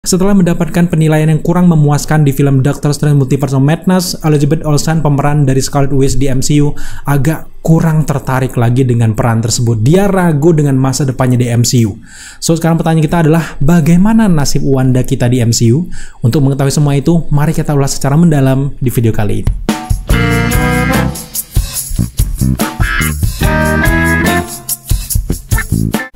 Setelah mendapatkan penilaian yang kurang memuaskan di film Doctor Strange Multiverse of Madness, Elizabeth Olsen, pemeran dari Scarlet Witch di MCU, agak kurang tertarik lagi dengan peran tersebut. Dia ragu dengan masa depannya di MCU. So, sekarang pertanyaan kita adalah, bagaimana nasib Wanda kita di MCU? Untuk mengetahui semua itu, mari kita ulas secara mendalam di video kali ini.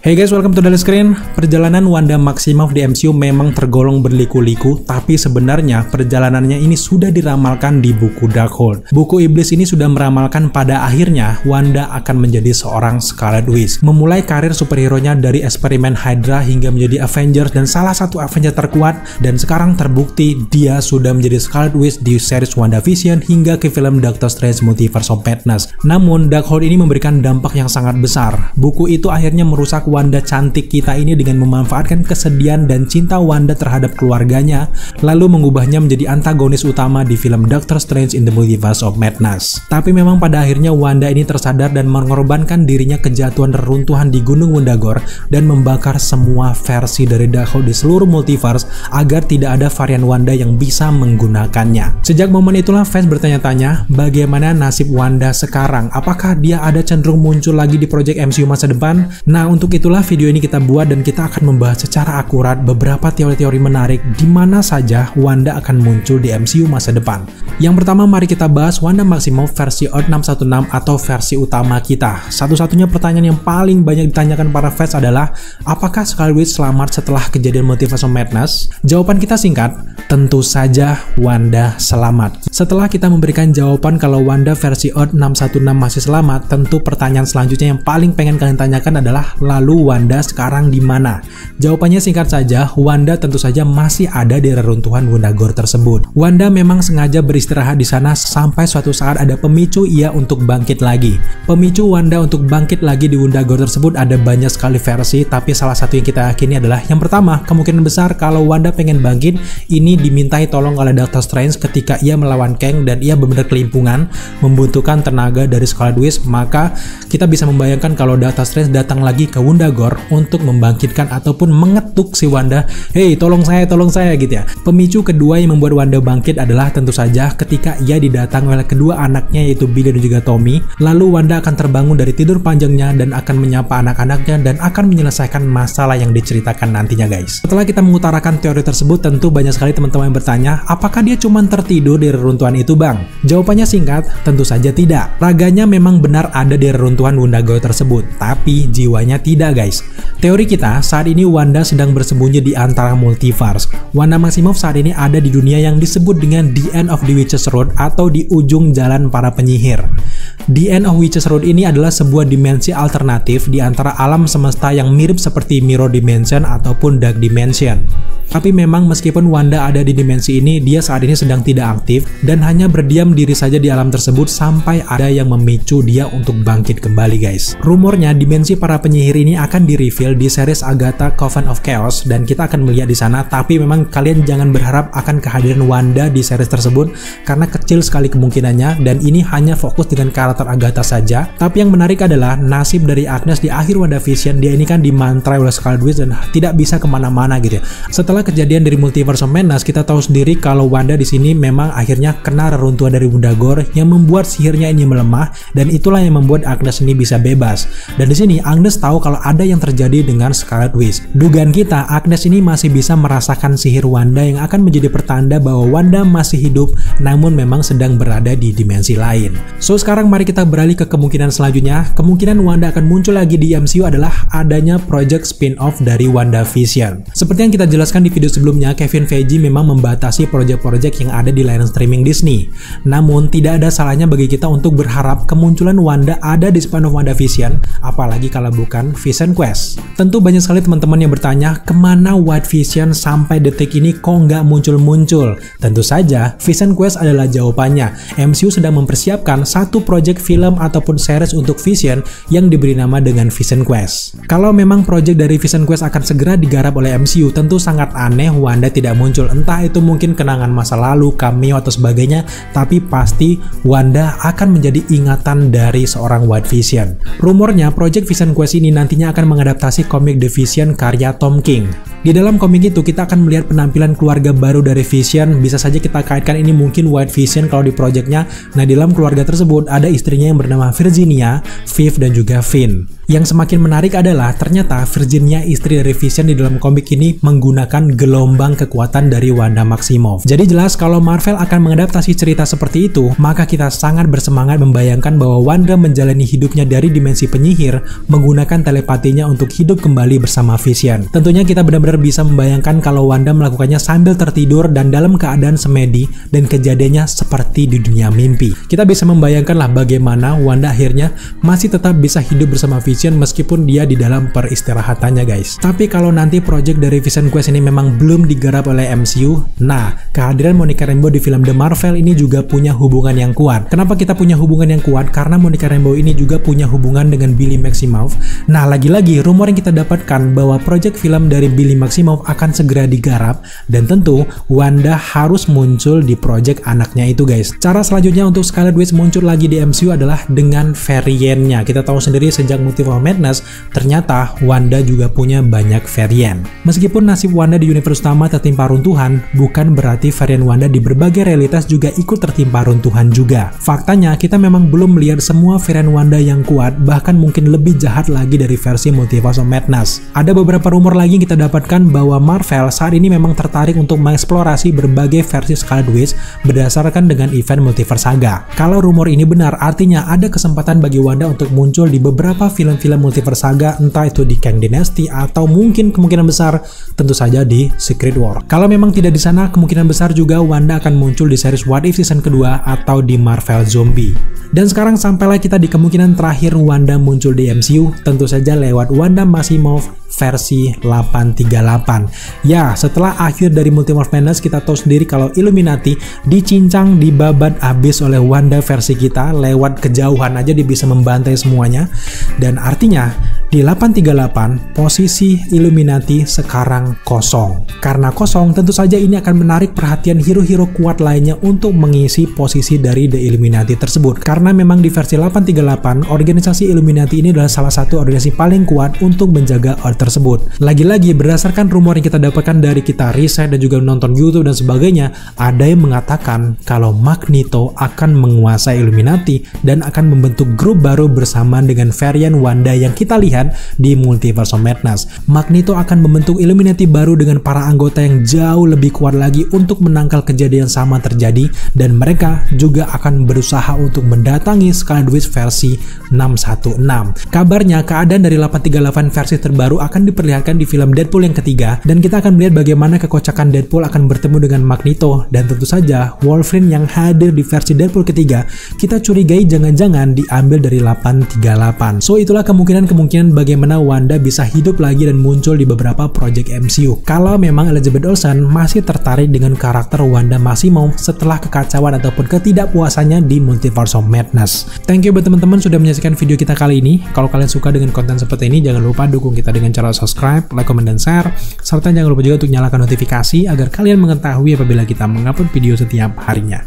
Hey guys, welcome to Daily Screen. Perjalanan Wanda Maximoff di MCU memang tergolong berliku-liku, tapi sebenarnya perjalanannya ini sudah diramalkan di buku Darkhold. Buku Iblis ini sudah meramalkan pada akhirnya Wanda akan menjadi seorang Scarlet Witch. Memulai karir superhero-nya dari eksperimen Hydra hingga menjadi Avengers dan salah satu Avenger terkuat, dan sekarang terbukti dia sudah menjadi Scarlet Witch di series WandaVision hingga ke film Doctor Strange Multiverse of Madness. Namun Darkhold ini memberikan dampak yang sangat besar. Buku itu akhirnya merusak Wanda cantik kita ini dengan memanfaatkan kesedihan dan cinta Wanda terhadap keluarganya, lalu mengubahnya menjadi antagonis utama di film Doctor Strange in the Multiverse of Madness. Tapi memang pada akhirnya Wanda ini tersadar dan mengorbankan dirinya ke jatuhan reruntuhan di Gunung Wundagore dan membakar semua versi dari Darkhold di seluruh multiverse agar tidak ada varian Wanda yang bisa menggunakannya. Sejak momen itulah fans bertanya-tanya, bagaimana nasib Wanda sekarang? Apakah dia ada cenderung muncul lagi di project MCU masa depan? Nah, untuk itulah video ini kita buat dan kita akan membahas secara akurat beberapa teori-teori menarik di mana saja Wanda akan muncul di MCU masa depan. Yang pertama, mari kita bahas Wanda Maximoff versi Earth 616 atau versi utama kita. Satu-satunya pertanyaan yang paling banyak ditanyakan para fans adalah, apakah Scarlet Witch selamat setelah kejadian Multiverse of Madness? Jawaban kita singkat, tentu saja Wanda selamat. Setelah kita memberikan jawaban kalau Wanda versi Earth 616 masih selamat, tentu pertanyaan selanjutnya yang paling pengen kalian tanyakan adalah, lalu Wanda sekarang di mana? Jawabannya singkat saja, Wanda tentu saja masih ada di reruntuhan Wundagore tersebut. Wanda memang sengaja beristirahat di sana sampai suatu saat ada pemicu ia untuk bangkit lagi. Pemicu Wanda untuk bangkit lagi di Wundagore tersebut ada banyak sekali versi, tapi salah satu yang kita yakini adalah yang pertama, kemungkinan besar kalau Wanda pengen bangkit, ini dimintai tolong oleh Doctor Strange ketika ia melawan Kang dan ia benar-benar kelimpungan, membutuhkan tenaga dari Scarlet Witch, maka kita bisa membayangkan kalau Doctor Strange datang lagi ke Wundagore untuk membangkitkan ataupun mengetuk si Wanda, hey tolong saya gitu ya. Pemicu kedua yang membuat Wanda bangkit adalah tentu saja ketika ia didatangi oleh kedua anaknya yaitu Billy dan juga Tommy, lalu Wanda akan terbangun dari tidur panjangnya dan akan menyapa anak-anaknya dan akan menyelesaikan masalah yang diceritakan nantinya guys. Setelah kita mengutarakan teori tersebut, tentu banyak sekali teman-teman yang bertanya, apakah dia cuma tertidur di reruntuhan itu bang? Jawabannya singkat, tentu saja tidak. Raganya memang benar ada di reruntuhan Wundagore tersebut, tapi jiwanya tidak guys. Teori kita, saat ini Wanda sedang bersembunyi di antara multiverse. Wanda Maximoff saat ini ada di dunia yang disebut dengan The End of the Witches Road atau di ujung jalan para penyihir. The End of Witches Road ini adalah sebuah dimensi alternatif di antara alam semesta yang mirip seperti Mirror Dimension ataupun Dark Dimension. Tapi memang meskipun Wanda ada di dimensi ini, dia saat ini sedang tidak aktif dan hanya berdiam diri saja di alam tersebut sampai ada yang memicu dia untuk bangkit kembali guys. Rumornya dimensi para penyihir ini akan di-reveal di series Agatha Coven of Chaos dan kita akan melihat di sana, tapi memang kalian jangan berharap akan kehadiran Wanda di series tersebut karena kecil sekali kemungkinannya dan ini hanya fokus dengan karakter Agatha saja. Tapi yang menarik adalah nasib dari Agnes di akhir WandaVision, dia ini kan dimantrai oleh Scarlet Witch dan tidak bisa kemana-mana gitu ya. Setelah kejadian dari Multiverse of Madness, kita tahu sendiri kalau Wanda di sini memang akhirnya kena reruntuhan dari Wundagore yang membuat sihirnya ini melemah dan itulah yang membuat Agnes ini bisa bebas. Dan di sini Agnes tahu kalau ada yang terjadi dengan Scarlet Witch. Dugaan kita, Agnes ini masih bisa merasakan sihir Wanda yang akan menjadi pertanda bahwa Wanda masih hidup namun memang sedang berada di dimensi lain. So sekarang mari kita beralih ke kemungkinan selanjutnya. Kemungkinan Wanda akan muncul lagi di MCU adalah adanya project spin-off dari WandaVision. Seperti yang kita jelaskan di video sebelumnya, Kevin Feige memang membatasi proyek-proyek yang ada di layanan streaming Disney. Namun tidak ada salahnya bagi kita untuk berharap kemunculan Wanda ada di spin-off WandaVision, apalagi kalau bukan Vision Quest. Tentu banyak sekali teman-teman yang bertanya, kemana White Vision sampai detik ini kok nggak muncul-muncul? Tentu saja Vision Quest adalah jawabannya. MCU sedang mempersiapkan satu proyek film ataupun series untuk Vision yang diberi nama dengan Vision Quest. Kalau memang proyek dari Vision Quest akan segera digarap oleh MCU, tentu sangat aneh Wanda tidak muncul. Entah itu mungkin kenangan masa lalu, cameo atau sebagainya, tapi pasti Wanda akan menjadi ingatan dari seorang White Vision. Rumornya proyek Vision Quest ini nantinya akan mengadaptasi komik The Vision karya Tom King. Di dalam komik itu kita akan melihat penampilan keluarga baru dari Vision. Bisa saja kita kaitkan ini mungkin White Vision kalau di projectnya. Nah, di dalam keluarga tersebut ada istrinya yang bernama Virginia, Viv, dan juga Finn. Yang semakin menarik adalah ternyata Virginia, istri dari Vision, di dalam komik ini menggunakan gelombang kekuatan dari Wanda Maximoff. Jadi jelas kalau Marvel akan mengadaptasi cerita seperti itu, maka kita sangat bersemangat membayangkan bahwa Wanda menjalani hidupnya dari dimensi penyihir menggunakan telepatinya untuk hidup kembali bersama Vision. Tentunya kita benar-benar bisa membayangkan kalau Wanda melakukannya sambil tertidur dan dalam keadaan semedi dan kejadiannya seperti di dunia mimpi. Kita bisa membayangkanlah bagaimana Wanda akhirnya masih tetap bisa hidup bersama Vision meskipun dia di dalam peristirahatannya, guys. Tapi kalau nanti project dari Vision Quest ini memang belum digarap oleh MCU, nah kehadiran Monica Rambeau di film The Marvel ini juga punya hubungan yang kuat. Kenapa kita punya hubungan yang kuat? Karena Monica Rambeau ini juga punya hubungan dengan Billy Maximoff. Nah, lagi-lagi rumor yang kita dapatkan bahwa project film dari Billy Maximoff akan segera digarap dan tentu Wanda harus muncul di project anaknya itu, guys. Cara selanjutnya untuk Scarlet Witch muncul lagi di MCU adalah dengan variannya. Kita tahu sendiri sejak Multiverse of Madness, ternyata Wanda juga punya banyak varian. Meskipun nasib Wanda di universe utama tertimpa runtuhan, bukan berarti varian Wanda di berbagai realitas juga ikut tertimpa runtuhan juga. Faktanya, kita memang belum melihat semua varian Wanda yang kuat, bahkan mungkin lebih jahat lagi dari versi Multiverse of Madness. Ada beberapa rumor lagi yang kita dapatkan bahwa Marvel saat ini memang tertarik untuk mengeksplorasi berbagai versi Scarlet Witch berdasarkan dengan event Multiverse Saga. Kalau rumor ini benar, artinya ada kesempatan bagi Wanda untuk muncul di beberapa film-film Multiverse Saga, entah itu di Kang Dynasty atau mungkin kemungkinan besar tentu saja di Secret War. Kalau memang tidak di sana, kemungkinan besar juga Wanda akan muncul di series What If season kedua atau di Marvel Zombie. Dan sekarang sampailah kita di kemungkinan terakhir Wanda muncul di MCU, tentu saja lewat Wanda Maximoff versi 838. Ya, setelah akhir dari Multiverse Madness, kita tahu sendiri kalau Illuminati dicincang, dibabat habis oleh Wanda versi kita. Lewat kejauhan aja dia bisa membantai semuanya. Dan artinya di 838 posisi Illuminati sekarang kosong. Karena kosong, tentu saja ini akan menarik perhatian hero-hero kuat lainnya untuk mengisi posisi dari The Illuminati tersebut. Karena memang di versi 838 organisasi Illuminati ini adalah salah satu organisasi paling kuat untuk menjaga Earth tersebut. Lagi-lagi berdasarkan rumor yang kita dapatkan dari kita riset dan juga nonton YouTube dan sebagainya, ada yang mengatakan kalau Magneto akan menguasai Illuminati dan akan membentuk grup baru bersama dengan varian Wanda yang kita lihat di Multiverse of Madness. Magneto akan membentuk Illuminati baru dengan para anggota yang jauh lebih kuat lagi untuk menangkal kejadian sama terjadi, dan mereka juga akan berusaha untuk mendatangi Scarlet Witch versi 616. Kabarnya keadaan dari 838 versi terbaru akan diperlihatkan di film Deadpool yang ketiga, dan kita akan melihat bagaimana kekocakan Deadpool akan bertemu dengan Magneto, dan tentu saja Wolverine yang hadir di versi Deadpool ketiga kita curigai jangan-jangan diambil dari 838. So itulah kemungkinan bagaimana Wanda bisa hidup lagi dan muncul di beberapa project MCU. Kalau memang Elizabeth Olsen masih tertarik dengan karakter Wanda Maximoff setelah kekacauan ataupun ketidakpuasannya di Multiverse of Madness. Thank you buat teman-teman sudah menyaksikan video kita kali ini. Kalau kalian suka dengan konten seperti ini, jangan lupa dukung kita dengan cara subscribe, like, comment, dan share. Serta jangan lupa juga untuk nyalakan notifikasi agar kalian mengetahui apabila kita mengupload video setiap harinya.